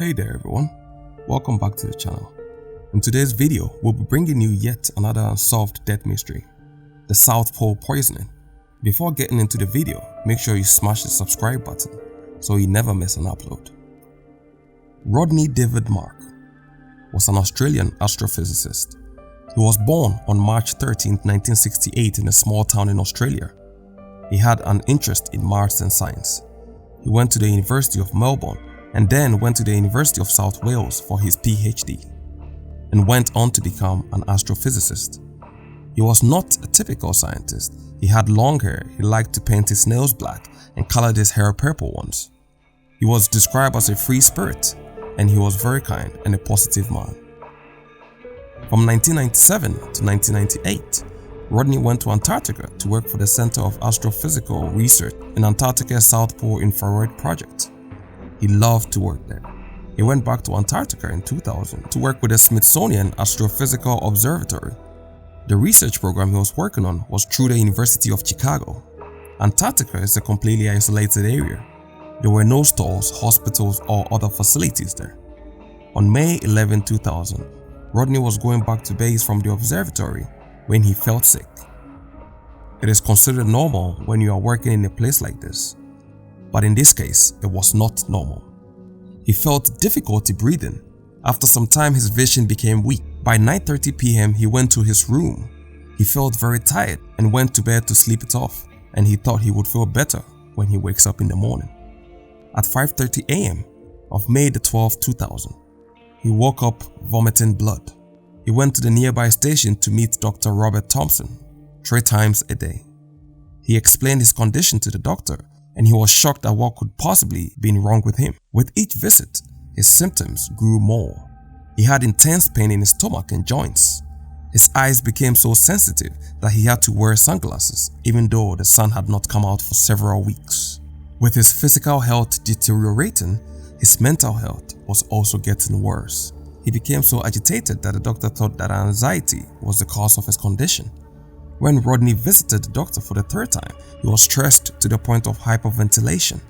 Hey there everyone, welcome back to the channel. In today's video, we'll be bringing you yet another unsolved death mystery, the SouthPole poisoning. Before getting into the video, make sure you smash the subscribe button so you never miss an upload. Rodney David Mark was an Australian astrophysicist. He was born on March 13, 1968 in a small town in Australia. He had an interest in maths and science. He went to the University of Melbourne and then went to the University of South Wales for his PhD, and went on to become an astrophysicist. He was not a typical scientist. He had long hair, he liked to paint his nails black and colored his hair purple ones. He was described as a free spirit, and he was very kind and a positive man. From 1997 to 1998, Rodney went to Antarctica to work for the Center of Astrophysical Research in Antarctica's SouthPole infrared project. He loved to work there. He went back to Antarctica in 2000 to work with the Smithsonian Astrophysical Observatory. The research program he was working on was through the University of Chicago. Antarctica is a completely isolated area. There were no stores, hospitals, or other facilities there. On May 11, 2000, Rodney was going back to base from the observatory when he felt sick. It is considered normal when you are working in a place like this, but in this case, it was not normal. He felt difficulty breathing. After some time, his vision became weak. By 9:30 p.m., he went to his room. He felt very tired and went to bed to sleep it off, and he thought he would feel better when he wakes up in the morning. At 5:30 a.m. of May 12, 2000, he woke up vomiting blood. He went to the nearby station to meet Dr. Robert Thompson 3 times a day. He explained his condition to the doctor, and he was shocked at what could possibly be wrong with him. With each visit, his symptoms grew more. He had intense pain in his stomach and joints. His eyes became so sensitive that he had to wear sunglasses even though the sun had not come out for several weeks. With his physical health deteriorating, his mental health was also getting worse. He became so agitated that the doctor thought that anxiety was the cause of his condition. When Rodney visited the doctor for the 3rd time, he was stressed to the point of hyperventilation.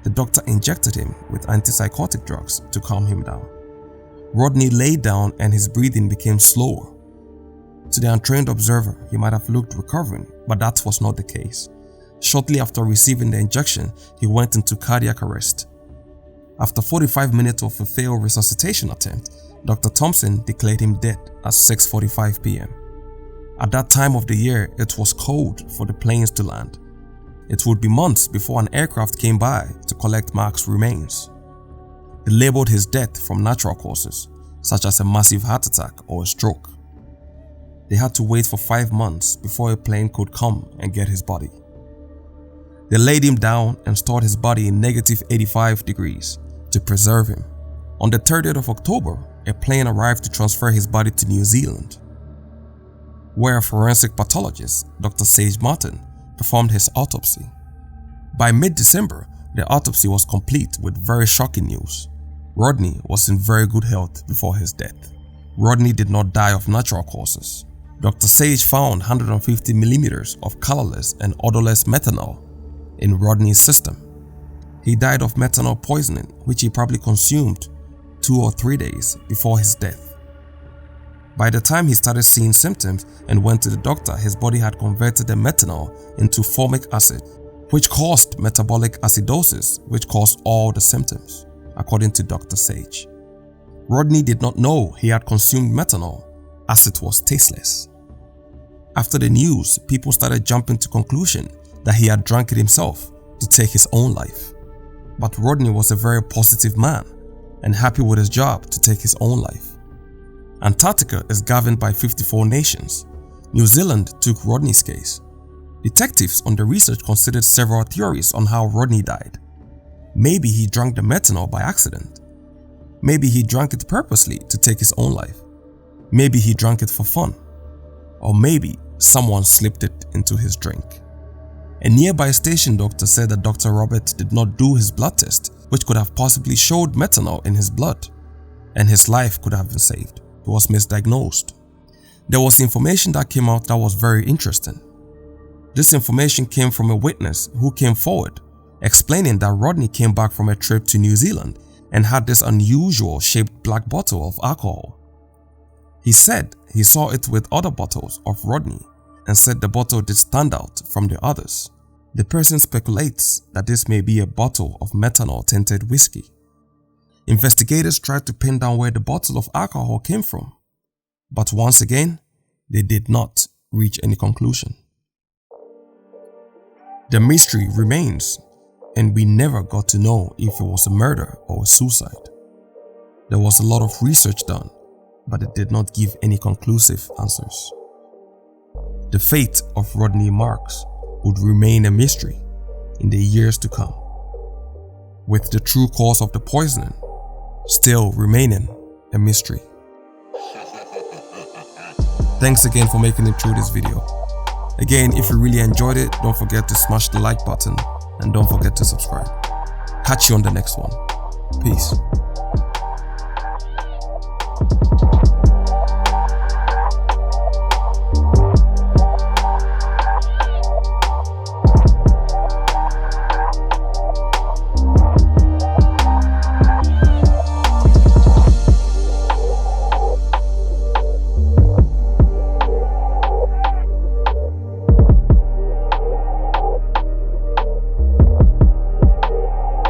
The doctor injected him with antipsychotic drugs to calm him down. Rodney lay down and his breathing became slower. To the untrained observer, he might have looked recovering, but that was not the case. Shortly after receiving the injection, he went into cardiac arrest. After 45 minutes of a failed resuscitation attempt, Dr. Thompson declared him dead at 6:45 p.m. At that time of the year, it was cold for the planes to land. It would be months before an aircraft came by to collect Mark's remains. They labeled his death from natural causes, such as a massive heart attack or a stroke. They had to wait for 5 months before a plane could come and get his body. They laid him down and stored his body in -85 degrees to preserve him. On the 30th of October, a plane arrived to transfer his body to New Zealand, where a forensic pathologist, Dr. Sage Martin, performed his autopsy. By mid-December, the autopsy was complete with very shocking news. Rodney was in very good health before his death. Rodney did not die of natural causes. Dr. Sage found 150 millimeters of colorless and odorless methanol in Rodney's system. He died of methanol poisoning, which he probably consumed 2 or 3 days before his death. By the time he started seeing symptoms and went to the doctor, his body had converted the methanol into formic acid, which caused metabolic acidosis, which caused all the symptoms, according to Dr. Sage. Rodney did not know he had consumed methanol, as it was tasteless. After the news, people started jumping to conclusion that he had drunk it himself to take his own life. But Rodney was a very positive man and happy with his job to take his own life. Antarctica is governed by 54 nations. New Zealand took Rodney's case. Detectives on the research considered several theories on how Rodney died. Maybe he drank the methanol by accident. Maybe he drank it purposely to take his own life. Maybe he drank it for fun. Or maybe someone slipped it into his drink. A nearby station doctor said that Dr. Robert did not do his blood test, which could have possibly showed methanol in his blood, and his life could have been saved. He was misdiagnosed. There was information that came out that was very interesting. This information came from a witness who came forward, explaining that Rodney came back from a trip to New Zealand and had this unusual shaped black bottle of alcohol. He said he saw it with other bottles of Rodney and said the bottle did stand out from the others. The person speculates that this may be a bottle of methanol tinted whiskey. Investigators tried to pin down where the bottle of alcohol came from, but once again, they did not reach any conclusion. The mystery remains, and we never got to know if it was a murder or a suicide. There was a lot of research done, but it did not give any conclusive answers. The fate of Rodney Marks would remain a mystery in the years to come, with the true cause of the poisoning still remaining a mystery. Thanks again for making it through this video. Again, if you really enjoyed it, don't forget to smash the like button and don't forget to subscribe. Catch you on the next one. Peace.